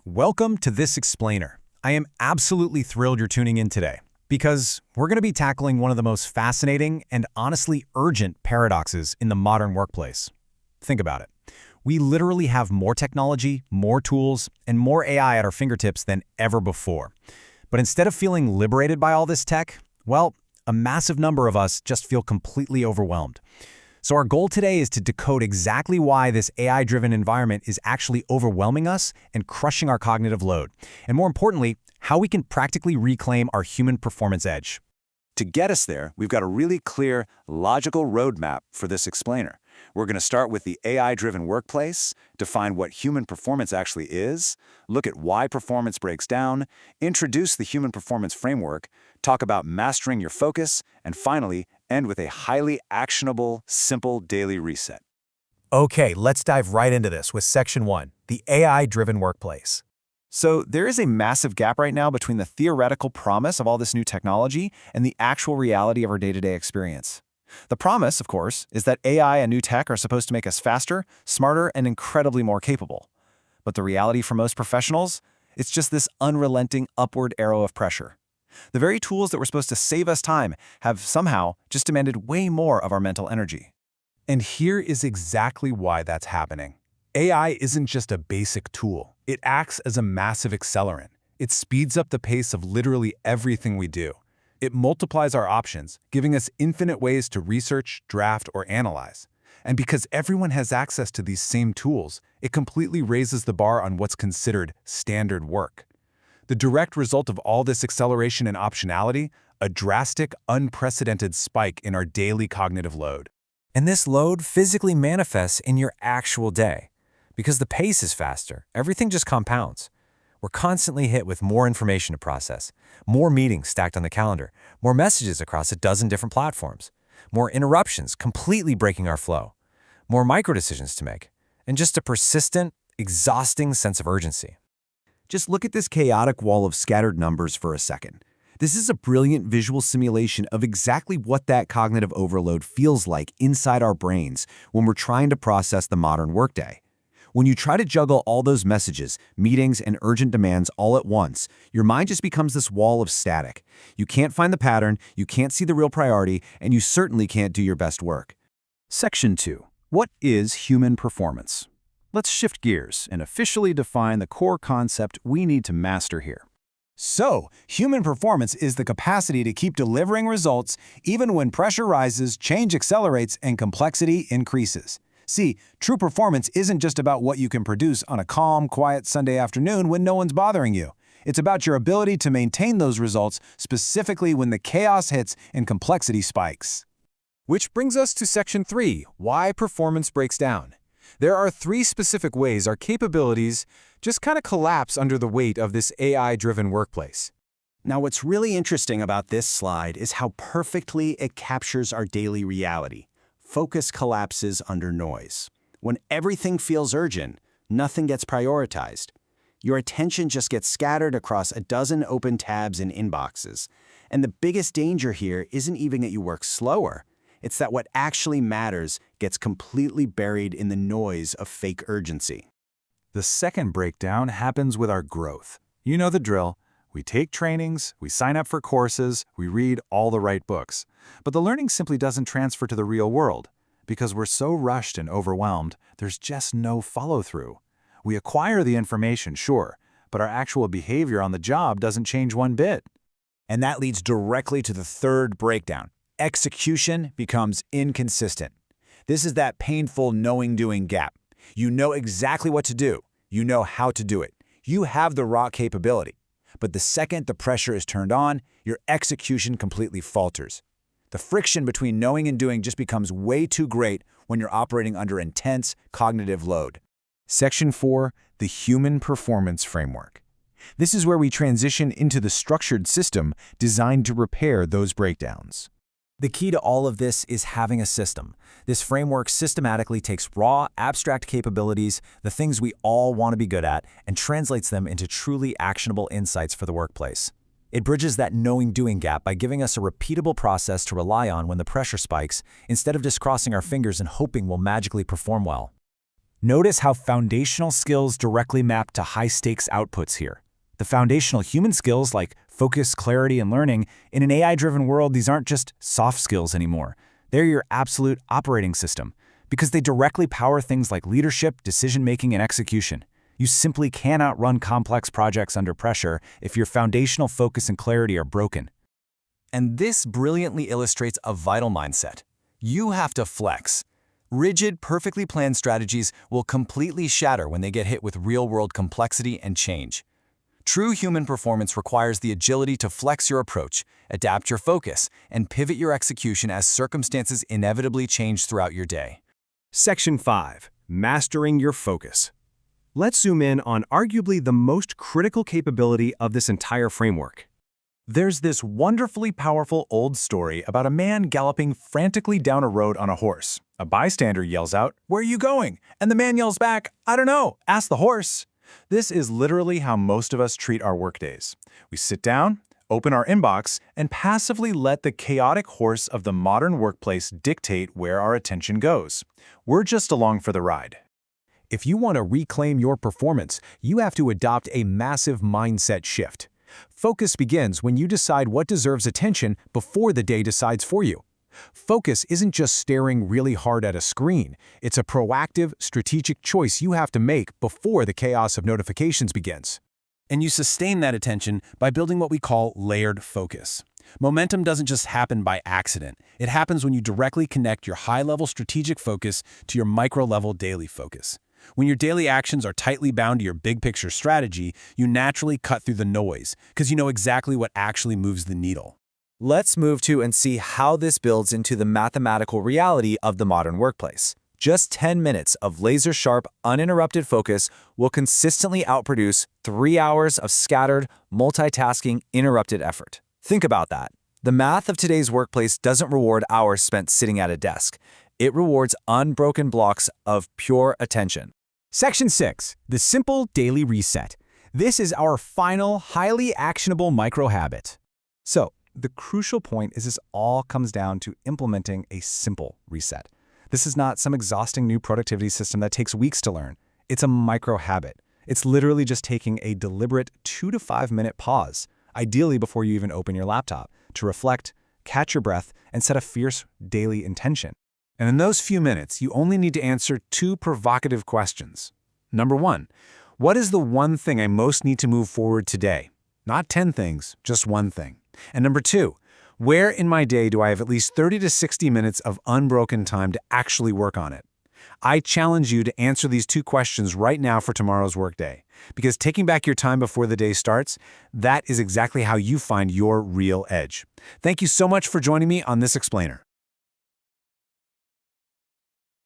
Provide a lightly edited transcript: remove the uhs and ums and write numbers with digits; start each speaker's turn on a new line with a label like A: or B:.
A: Welcome to this explainer. I am absolutely thrilled you're tuning in today because we're going to be tackling one of the most fascinating and honestly urgent paradoxes in the modern workplace. Think about it. We literally have more technology, more tools, and more AI at our fingertips than ever before. But instead of feeling liberated by all this tech, well, a massive number of us just feel completely overwhelmed. So our goal today is to decode exactly why this AI-driven environment is actually overwhelming us and crushing our cognitive load. And more importantly, how we can practically reclaim our human performance edge.
B: To get us there, we've got a really clear, logical roadmap for this explainer. We're going to start with the AI-driven workplace, define what human performance actually is, look at why performance breaks down, introduce the human performance framework, talk about mastering your focus, and finally, end with a highly actionable, simple daily reset.
A: Okay, let's dive right into this with Section 1, the AI-driven workplace.
C: So there is a massive gap right now between the theoretical promise of all this new technology and the actual reality of our day-to-day experience. The promise, of course, is that AI and new tech are supposed to make us faster, smarter, and incredibly more capable. But the reality for most professionals, it's just this unrelenting upward arrow of pressure. The very tools that were supposed to save us time have somehow just demanded way more of our mental energy.
A: And here is exactly why that's happening. AI isn't just a basic tool. It acts as a massive accelerant. It speeds up the pace of literally everything we do. It multiplies our options, giving us infinite ways to research, draft, or analyze. And because everyone has access to these same tools, it completely raises the bar on what's considered standard work. The direct result of all this acceleration and optionality, a drastic, unprecedented spike in our daily cognitive load.
D: And this load physically manifests in your actual day. Because the pace is faster, everything just compounds. We're constantly hit with more information to process, more meetings stacked on the calendar, more messages across a dozen different platforms, more interruptions completely breaking our flow, more micro-decisions to make, and just a persistent, exhausting sense of urgency.
C: Just look at this chaotic wall of scattered numbers for a second. This is a brilliant visual simulation of exactly what that cognitive overload feels like inside our brains when we're trying to process the modern workday. When you try to juggle all those messages, meetings, and urgent demands all at once, your mind just becomes this wall of static. You can't find the pattern, you can't see the real priority, and you certainly can't do your best work.
E: Section 2. What is human performance? Let's shift gears and officially define the core concept we need to master here.
A: So, human performance is the capacity to keep delivering results even when pressure rises, change accelerates, and complexity increases. See, true performance isn't just about what you can produce on a calm, quiet Sunday afternoon when no one's bothering you. It's about your ability to maintain those results, specifically when the chaos hits and complexity spikes. Which brings us to Section 3, why performance breaks down. There are 3 specific ways our capabilities just kind of collapse under the weight of this AI-driven workplace.
F: Now, what's really interesting about this slide is how perfectly it captures our daily reality. Focus collapses under noise. When everything feels urgent, nothing gets prioritized. Your attention just gets scattered across a dozen open tabs and inboxes. And the biggest danger here isn't even that you work slower. It's that what actually matters gets completely buried in the noise of fake urgency.
E: The second breakdown happens with our growth. You know the drill. We take trainings, we sign up for courses, we read all the right books. But the learning simply doesn't transfer to the real world. Because we're so rushed and overwhelmed, there's just no follow-through. We acquire the information, sure, but our actual behavior on the job doesn't change one bit.
A: And that leads directly to the third breakdown. Execution becomes inconsistent. This is that painful knowing-doing gap. You know exactly what to do. You know how to do it. You have the raw capability. But the second the pressure is turned on, your execution completely falters. The friction between knowing and doing just becomes way too great when you're operating under intense cognitive load. Section 4, the Human Performance Framework. This is where we transition into the structured system designed to repair those breakdowns.
D: The key to all of this is having a system. This framework systematically takes raw, abstract capabilities, the things we all want to be good at, and translates them into truly actionable insights for the workplace. It bridges that knowing-doing gap by giving us a repeatable process to rely on when the pressure spikes, instead of just crossing our fingers and hoping we'll magically perform well.
A: Notice how foundational skills directly map to high-stakes outputs here. The foundational human skills like focus, clarity, and learning, in an AI-driven world, these aren't just soft skills anymore. They're your absolute operating system, because they directly power things like leadership, decision-making, and execution. You simply cannot run complex projects under pressure if your foundational focus and clarity are broken.
C: And this brilliantly illustrates a vital mindset. You have to flex. Rigid, perfectly planned strategies will completely shatter when they get hit with real-world complexity and change. True human performance requires the agility to flex your approach, adapt your focus, and pivot your execution as circumstances inevitably change throughout your day.
A: Section 5. Mastering your focus. Let's zoom in on arguably the most critical capability of this entire framework.
E: There's this wonderfully powerful old story about a man galloping frantically down a road on a horse. A bystander yells out, "Where are you going?" And the man yells back, "I don't know, ask the horse." This is literally how most of us treat our workdays. We sit down, open our inbox, and passively let the chaotic horse of the modern workplace dictate where our attention goes. We're just along for the ride.
A: If you want to reclaim your performance, you have to adopt a massive mindset shift. Focus begins when you decide what deserves attention before the day decides for you. Focus isn't just staring really hard at a screen. It's a proactive, strategic choice you have to make before the chaos of notifications begins.
F: And you sustain that attention by building what we call layered focus. Momentum doesn't just happen by accident. It happens when you directly connect your high-level strategic focus to your micro-level daily focus. When your daily actions are tightly bound to your big-picture strategy, you naturally cut through the noise because you know exactly what actually moves the needle.
C: Let's move to and see how this builds into the mathematical reality of the modern workplace. Just 10 minutes of laser-sharp, uninterrupted focus will consistently outproduce 3 hours of scattered, multitasking, interrupted effort. Think about that. The math of today's workplace doesn't reward hours spent sitting at a desk. It rewards unbroken blocks of pure attention.
A: Section 6. The simple daily reset. This is our final, highly actionable micro-habit.
E: So, the crucial point is this all comes down to implementing a simple reset. This is not some exhausting new productivity system that takes weeks to learn. It's a micro-habit. It's literally just taking a deliberate 2 to 5 minute pause, ideally before you even open your laptop, to reflect, catch your breath, and set a fierce daily intention. And in those few minutes, you only need to answer 2 provocative questions. Number 1, what is the one thing I most need to move forward today? Not 10 things, just one thing. And number 2, where in my day do I have at least 30 to 60 minutes of unbroken time to actually work on it? I challenge you to answer these 2 questions right now for tomorrow's workday, because taking back your time before the day starts, that is exactly how you find your real edge. Thank you so much for joining me on this explainer.